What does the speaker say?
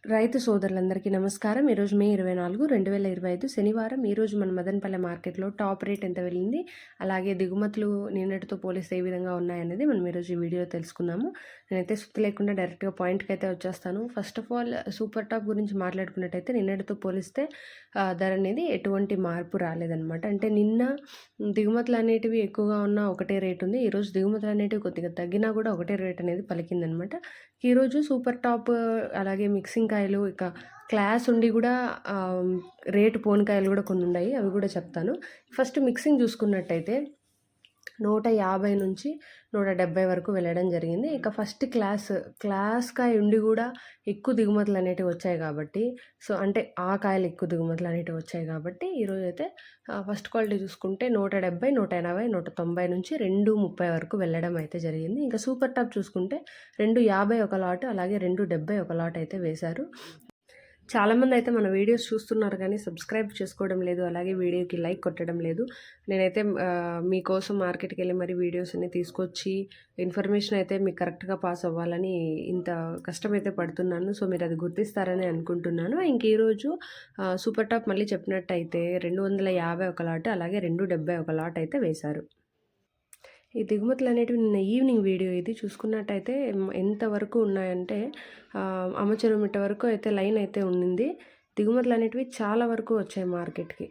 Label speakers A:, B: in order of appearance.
A: రైతు సోదరులందరికీ నమస్కారం. ఈరోజు మే 24, 2025 శనివారం. ఈరోజు మన మదనపల్లె మార్కెట్‌లో టాప్ రేట్ ఎంత వెళ్ళింది, అలాగే దిగుమతులు నిన్నటితో పోలిస్తే ఏ విధంగా ఉన్నాయనేది మనం ఈరోజు ఈ వీడియోలో తెలుసుకుందాము. నేనైతే సుత్తి లేకుండా డైరెక్ట్‌గా పాయింట్‌కైతే వచ్చేస్తాను. First of all super top గురించి మాట్లాడుకున్నట్టయితే నిన్నటితో పోలిస్తే ధర అనేది ఎటువంటి మార్పు రాలేదనమాట. అంటే నిన్న దిగుమతులు అనేటివి ఎక్కువగా ఉన్న ఒకటే రేట్ ఉంది. ఈరోజు దిగుమతులు అనేటివి కొద్దిగా తగ్గినా కూడా ఒకటే రేట్ అనేది పలికిందనమాట. ఈరోజు సూపర్ టాప్ అలాగే మిక్సింగ్ కాయలు ఇక క్లాస్ ఉండి కూడా రేటు పోని కాయలు కూడా కొన్ని ఉన్నాయి, అవి కూడా చెప్తాను. ఫస్ట్ మిక్సింగ్ చూసుకున్నట్టయితే 150 నుంచి 170 వరకు వెళ్ళడం జరిగింది. ఇక ఫస్ట్ క్లాస్ కాయ ఉండి కూడా ఎక్కువ దిగుమతులు అనేటివి వచ్చాయి కాబట్టి, సో అంటే ఆ కాయలు ఎక్కువ దిగుమతులు అనేటివి వచ్చాయి కాబట్టి ఈరోజైతే ఫస్ట్ క్వాలిటీ చూసుకుంటే 170, 180, 190 నుంచి 230 వరకు వెళ్ళడం అయితే జరిగింది. ఇంకా సూపర్ టాప్ చూసుకుంటే 250 ఒక లాట్, అలాగే 270 ఒక లాట్ అయితే వేశారు. చాలామంది అయితే మన వీడియోస్ చూస్తున్నారు కానీ సబ్స్క్రైబ్ చేసుకోవడం లేదు, అలాగే వీడియోకి లైక్ కొట్టడం లేదు. నేనైతే మీకోసం మార్కెట్కి వెళ్ళి మరి వీడియోస్ అన్ని తీసుకొచ్చి ఇన్ఫర్మేషన్ అయితే మీకు కరెక్ట్గా పాస్ అవ్వాలని ఇంత కష్టమైతే పడుతున్నాను. సో మీరు అది గుర్తిస్తారని అనుకుంటున్నాను. ఇంక ఈరోజు సూపర్ టాప్ మళ్ళీ చెప్పినట్టయితే 250 ఒక లాట్, అలాగే 270 ఒక లాట్ అయితే వేశారు. ఈ దిగుమతులు అనేటివి నిన్న ఈవినింగ్ వీడియో ఇది చూసుకున్నట్టయితే ఎంతవరకు ఉన్నాయంటే అమచెరువు మిట్ట వరకు అయితే లైన్ అయితే ఉండింది. దిగుమతులు అనేటివి చాలా వరకు వచ్చాయి మార్కెట్కి.